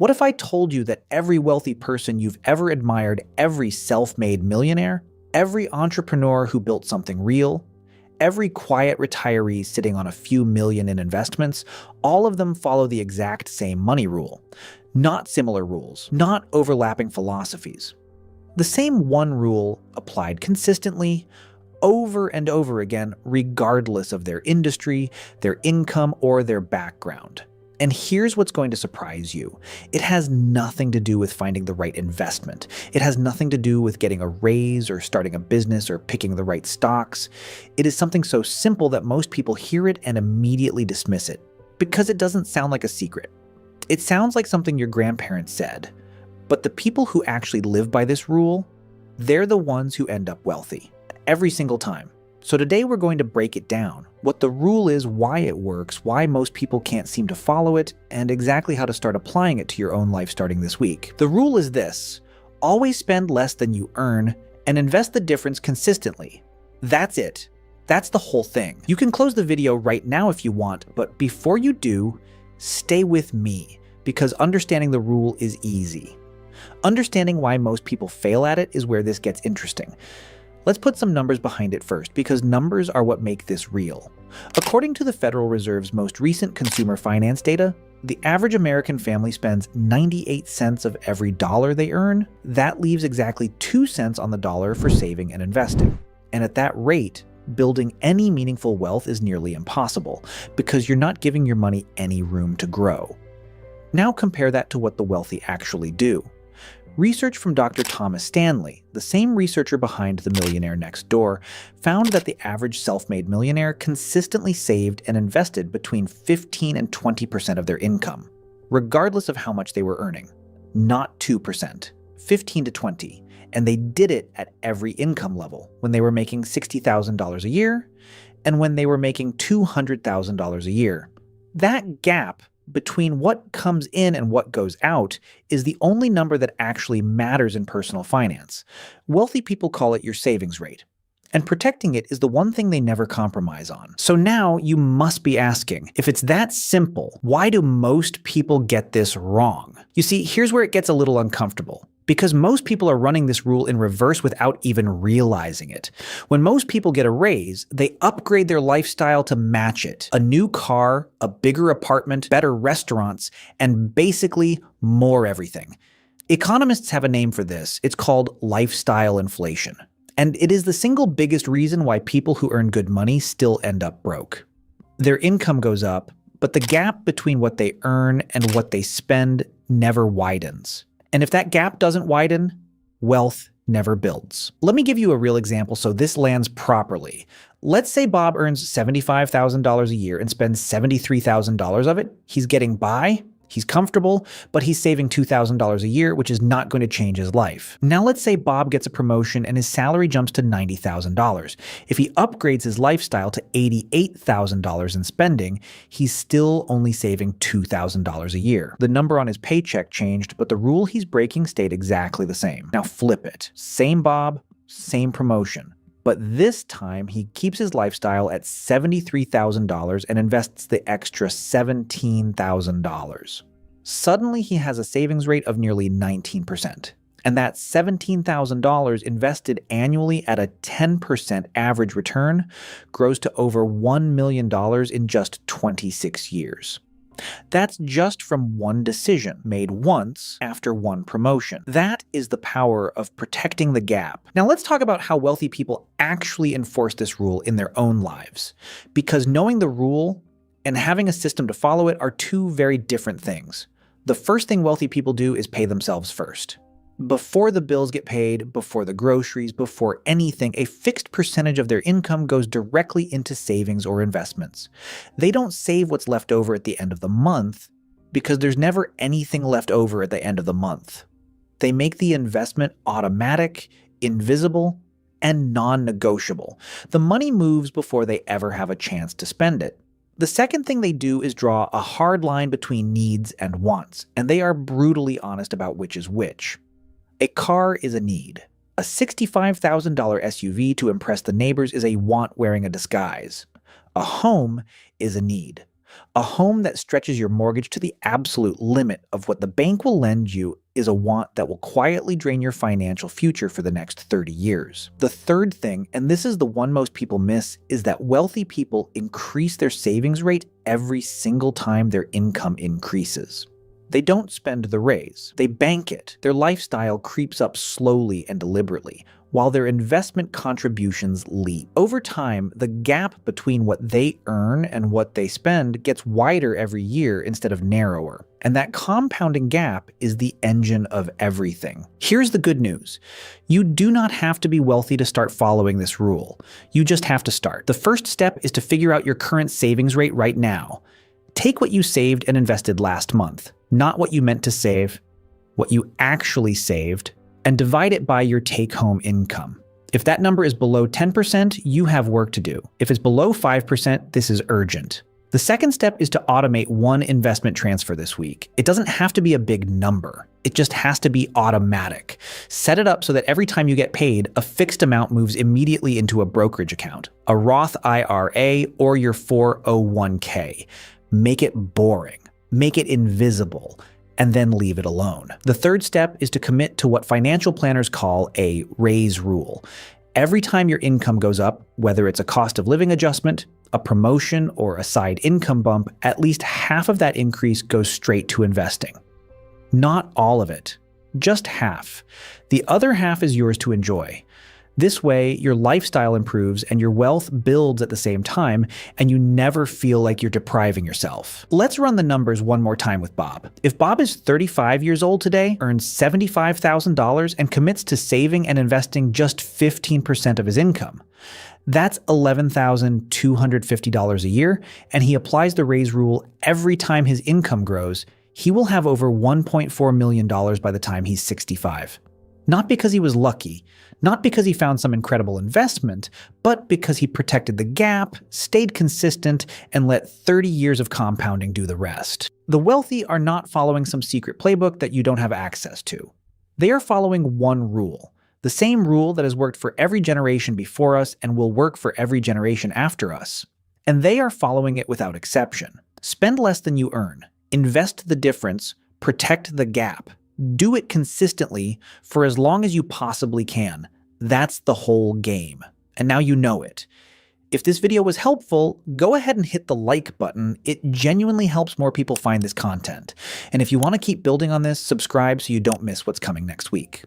What if I told you that every wealthy person you've ever admired, every self-made millionaire, every entrepreneur who built something real, every quiet retiree sitting on a few million in investments, all of them follow the exact same money rule? Not similar rules, not overlapping philosophies. The same one rule applied consistently, over and over again, regardless of their industry, their income, or their background. And here's what's going to surprise you. It has nothing to do with finding the right investment. It has nothing to do with getting a raise or starting a business or picking the right stocks. It is something so simple that most people hear it and immediately dismiss it, because it doesn't sound like a secret. It sounds like something your grandparents said. But the people who actually live by this rule, they're the ones who end up wealthy. Every single time. So today we're going to break it down, what the rule is, why it works, why most people can't seem to follow it, and exactly how to start applying it to your own life starting this week. The rule is this: always spend less than you earn and invest the difference consistently. That's it. That's the whole thing. You can close the video right now if you want, but before you do, stay with me, because understanding the rule is easy. Understanding why most people fail at it is where this gets interesting. Let's put some numbers behind it first, because numbers are what make this real. According to the Federal Reserve's most recent consumer finance data, the average American family spends 98 cents of every dollar they earn. That leaves exactly 2 cents on the dollar for saving and investing. And at that rate, building any meaningful wealth is nearly impossible, because you're not giving your money any room to grow. Now compare that to what the wealthy actually do. Research from Dr. Thomas Stanley, the same researcher behind The Millionaire Next Door, found that the average self-made millionaire consistently saved and invested between 15 and 20% of their income, regardless of how much they were earning. Not 2%, 15 to 20. And they did it at every income level, when they were making $60,000 a year and when they were making $200,000 a year. That gap between what comes in and what goes out is the only number that actually matters in personal finance. Wealthy people call it your savings rate. And protecting it is the one thing they never compromise on. So now you must be asking, if it's that simple, why do most people get this wrong? You see, here's where it gets a little uncomfortable. Because most people are running this rule in reverse without even realizing it. When most people get a raise, they upgrade their lifestyle to match it. A new car, a bigger apartment, better restaurants, and basically more everything. Economists have a name for this. It's called lifestyle inflation. And it is the single biggest reason why people who earn good money still end up broke. Their income goes up, but the gap between what they earn and what they spend never widens. And if that gap doesn't widen, wealth never builds. Let me give you a real example so this lands properly. Let's say Bob earns $75,000 a year and spends $73,000 of it. He's getting by, he's comfortable, but he's saving $2,000 a year, which is not going to change his life. Now let's say Bob gets a promotion and his salary jumps to $90,000. If he upgrades his lifestyle to $88,000 in spending, he's still only saving $2,000 a year. The number on his paycheck changed, but the rule he's breaking stayed exactly the same. Now flip it. Same Bob, same promotion. But this time, he keeps his lifestyle at $73,000 and invests the extra $17,000. Suddenly, he has a savings rate of nearly 19%. And that $17,000 invested annually at a 10% average return grows to over $1 million in just 26 years. That's just from one decision made once after one promotion. That is the power of protecting the gap. Now let's talk about how wealthy people actually enforce this rule in their own lives. Because knowing the rule and having a system to follow it are two very different things. The first thing wealthy people do is pay themselves first. Before the bills get paid, before the groceries, before anything, a fixed percentage of their income goes directly into savings or investments. They don't save what's left over at the end of the month because there's never anything left over at the end of the month. They make the investment automatic, invisible, and non-negotiable. The money moves before they ever have a chance to spend it. The second thing they do is draw a hard line between needs and wants, and they are brutally honest about which is which. A car is a need. A $65,000 SUV to impress the neighbors is a want wearing a disguise. A home is a need. A home that stretches your mortgage to the absolute limit of what the bank will lend you is a want that will quietly drain your financial future for the next 30 years. The third thing, and this is the one most people miss, is that wealthy people increase their savings rate every single time their income increases. They don't spend the raise, they bank it. Their lifestyle creeps up slowly and deliberately, while their investment contributions leap. Over time, the gap between what they earn and what they spend gets wider every year instead of narrower. And that compounding gap is the engine of everything. Here's the good news. You do not have to be wealthy to start following this rule. You just have to start. The first step is to figure out your current savings rate right now. Take what you saved and invested last month, not what you meant to save, what you actually saved, and divide it by your take-home income. If that number is below 10%, you have work to do. If it's below 5%, this is urgent. The second step is to automate one investment transfer this week. It doesn't have to be a big number. It just has to be automatic. Set it up so that every time you get paid, a fixed amount moves immediately into a brokerage account, a Roth IRA, or your 401k. Make it boring. Make it invisible. And then leave it alone. The third step is to commit to what financial planners call a raise rule. Every time your income goes up, whether it's a cost of living adjustment, a promotion, or a side income bump, at least half of that increase goes straight to investing. Not all of it, just half. The other half is yours to enjoy. This way, your lifestyle improves and your wealth builds at the same time, and you never feel like you're depriving yourself. Let's run the numbers one more time with Bob. If Bob is 35 years old today, earns $75,000, and commits to saving and investing just 15% of his income, that's $11,250 a year, and he applies the raise rule every time his income grows, he will have over $1.4 million by the time he's 65. Not because he was lucky, not because he found some incredible investment, but because he protected the gap, stayed consistent, and let 30 years of compounding do the rest. The wealthy are not following some secret playbook that you don't have access to. They are following one rule, the same rule that has worked for every generation before us and will work for every generation after us. And they are following it without exception. Spend less than you earn. Invest the difference. Protect the gap. Do it consistently for as long as you possibly can. That's the whole game. And now you know it. If this video was helpful, go ahead and hit the like button. It genuinely helps more people find this content. And if you want to keep building on this, subscribe so you don't miss what's coming next week.